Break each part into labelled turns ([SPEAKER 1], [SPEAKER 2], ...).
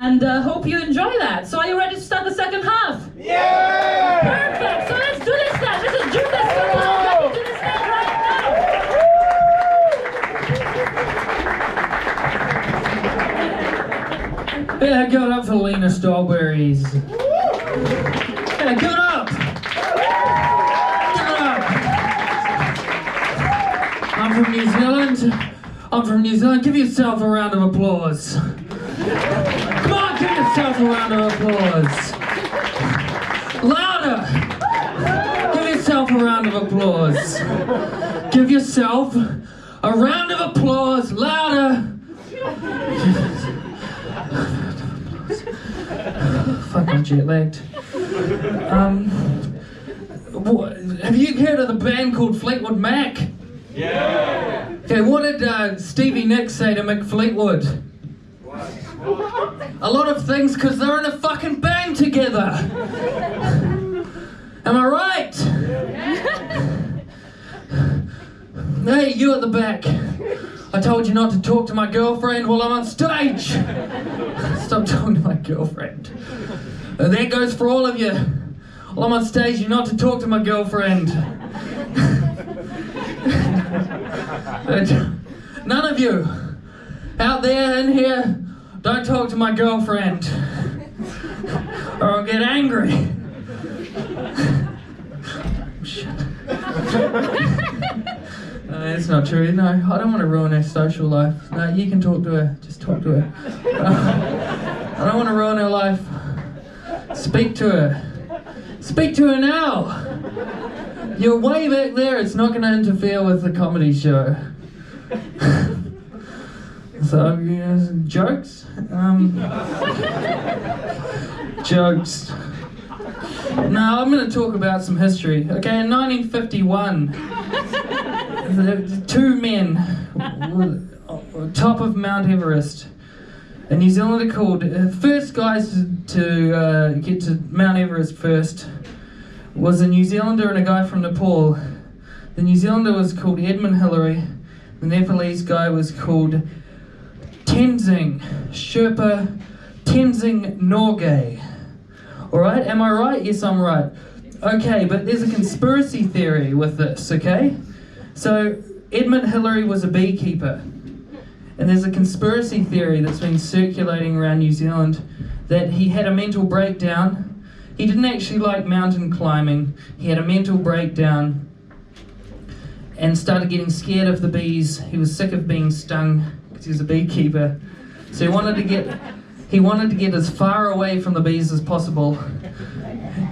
[SPEAKER 1] and hope you enjoy that. So are you ready to start the second half?
[SPEAKER 2] Yeah!
[SPEAKER 1] Perfect, so let's do this then. This is Jundas Capone coming to the stage right now.
[SPEAKER 3] Yeah, give it up for Lena Strawberries. Yeah, give it up! Give it up! I'm from New Zealand. I'm from New Zealand. Give yourself a round of applause. Come on, give yourself a round of applause. Louder! Give yourself a round of applause. Give yourself a round of applause. Louder! Fucking jet lagged. Have you heard of the band called Fleetwood Mac?
[SPEAKER 2] Yeah!
[SPEAKER 3] Okay, what did Stevie Nicks say to Mick Fleetwood? A lot of things, because they're in a fucking band together. Am I right? Hey, you at the back. I told you not to talk to my girlfriend while I'm on stage. Stop talking to my girlfriend. And that goes for all of you. While I'm on stage, you're not to talk to my girlfriend. None of you out there in here, don't talk to my girlfriend, or I'll get angry. No, that's not true. No, I don't want to ruin her social life. No, you can talk to her. Just talk to her. I don't want to ruin her life. Speak to her. Speak to her now. You're way back there. It's not going to interfere with the comedy show. So, jokes? Jokes. No, I'm going to talk about some history. Okay, in 1951, two men were top of Mount Everest. A New Zealander called, first guys to get to Mount Everest first was a New Zealander and a guy from Nepal. The New Zealander was called Edmund Hillary. The Nepalese guy was called Tenzing Sherpa Tenzing Norgay. Alright, am I right? Yes, I'm right. Okay, but there's a conspiracy theory with this, okay? So, Edmund Hillary was a beekeeper. And there's a conspiracy theory that's been circulating around New Zealand that he had a mental breakdown. He didn't actually like mountain climbing. He had a mental breakdown and started getting scared of the bees. He was sick of being stung because he was a beekeeper. So he wanted to get as far away from the bees as possible.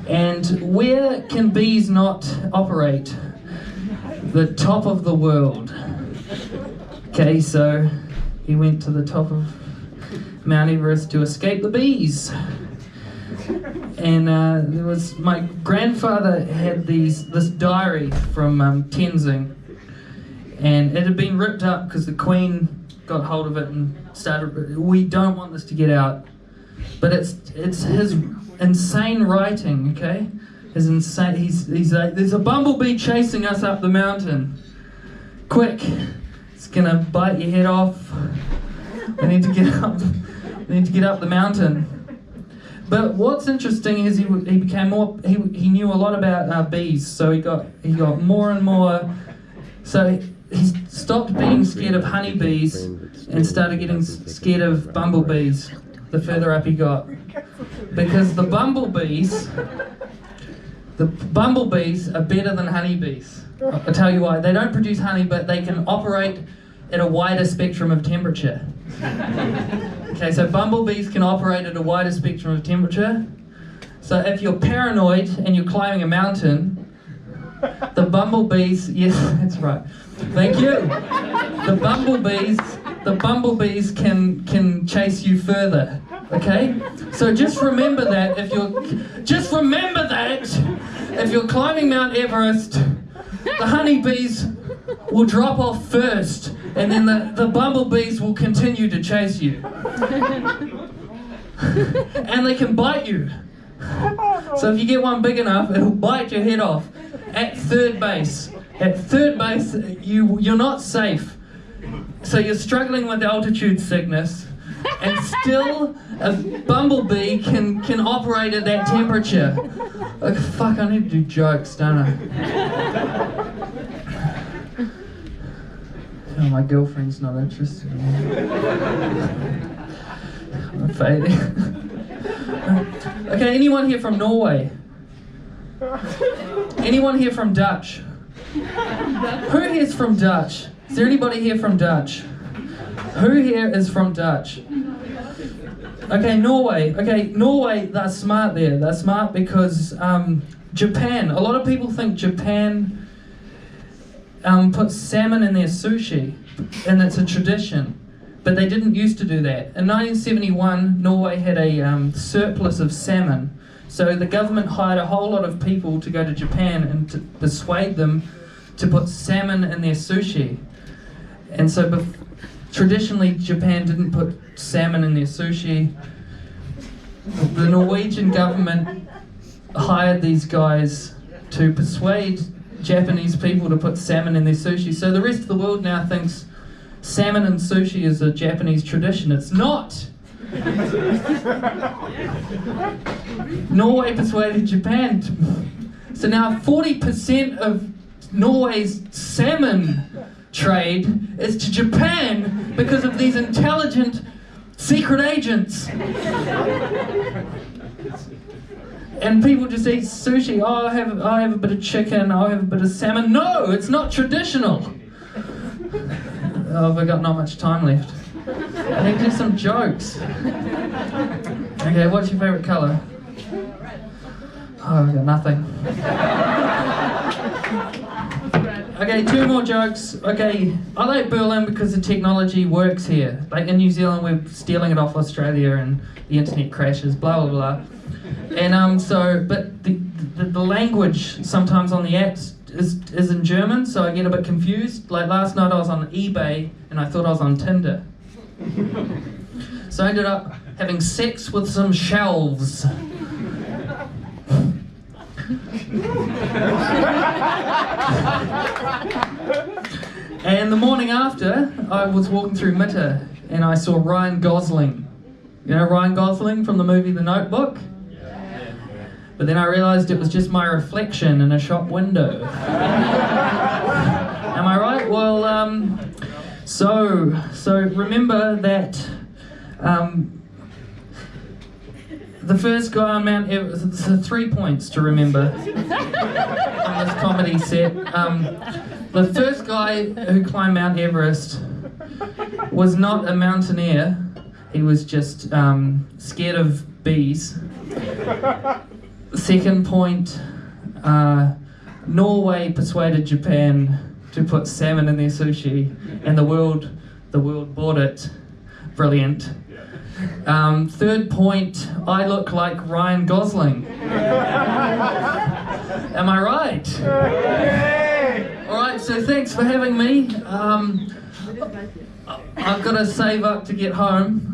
[SPEAKER 3] And where can bees not operate? The top of the world. Okay, so he went to the top of Mount Everest to escape the bees. And there was, my grandfather had this diary from Tenzing, and it had been ripped up because the Queen got hold of it and started, we don't want this to get out. But it's his insane writing, okay? His insane, he's like, there's a bumblebee chasing us up the mountain. Quick, it's gonna bite your head off. We need to get up. We need to get up the mountain. But what's interesting is he became more. He knew a lot about bees, so he got more and more. So he stopped being scared of honeybees and started getting scared of bumblebees. The further up he got, because the bumblebees are better than honeybees. I'll tell you why. They don't produce honey, but they can operate at a wider spectrum of temperature. Okay, so bumblebees can operate at a wider spectrum of temperature. So if you're paranoid and you're climbing a mountain, the bumblebees, yes, that's right. Thank you. The bumblebees can chase you further. Okay? So just remember that if you're climbing Mount Everest, the honeybees will drop off first, and then the bumblebees will continue to chase you. And they can bite you. So if you get one big enough, it'll bite your head off. At third base, you're not safe. So you're struggling with altitude sickness, and still a bumblebee can operate at that temperature. Like, fuck, I need to do jokes, don't I? Oh, my girlfriend's not interested in me. I'm fading. Okay, anyone here from Norway? Anyone here from Dutch? Who here is from Dutch? Is there anybody here from Dutch? Who here is from Dutch? Okay, Norway. Okay, Norway, they're smart there. They're smart because Japan, a lot of people think Japan puts salmon in their sushi, and it's a tradition. But they didn't used to do that. In 1971, Norway had a surplus of salmon. So the government hired a whole lot of people to go to Japan and to persuade them to put salmon in their sushi. And so traditionally, Japan didn't put salmon in their sushi. The Norwegian government hired these guys to persuade Japanese people to put salmon in their sushi. So the rest of the world now thinks salmon and sushi is a Japanese tradition. It's not! Norway persuaded Japan so now 40% of Norway's salmon trade is to Japan because of these intelligent secret agents. And people just eat sushi. Oh, I'll have a bit of chicken, I'll have a bit of salmon. No, it's not traditional. Oh, I've got not much time left. I need to do some jokes. Okay, what's your favourite colour? Oh, I've got nothing. Okay, 2 more jokes. Okay, I like Berlin because the technology works here. Like in New Zealand, we're stealing it off Australia and the internet crashes, blah, blah, blah. And but the language sometimes on the apps is in German, so I get a bit confused. Like last night I was on eBay and I thought I was on Tinder. So I ended up having sex with some shelves. And the morning after, I was walking through Mitte and I saw Ryan Gosling. You know Ryan Gosling from the movie The Notebook? But then I realised it was just my reflection in a shop window. Am I right? Well, so remember that the first guy on Mount Everest, so 3 points to remember on this comedy set. The first guy who climbed Mount Everest was not a mountaineer, he was just scared of bees. Second point, Norway persuaded Japan to put salmon in their sushi, and the world bought it. Brilliant. Third point, I look like Ryan Gosling. Am I right? Alright, so thanks for having me. I've got to save up to get home.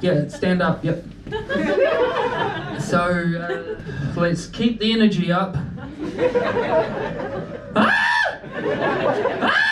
[SPEAKER 3] Yeah, stand up, yep. So, let's keep the energy up. Ah! Ah!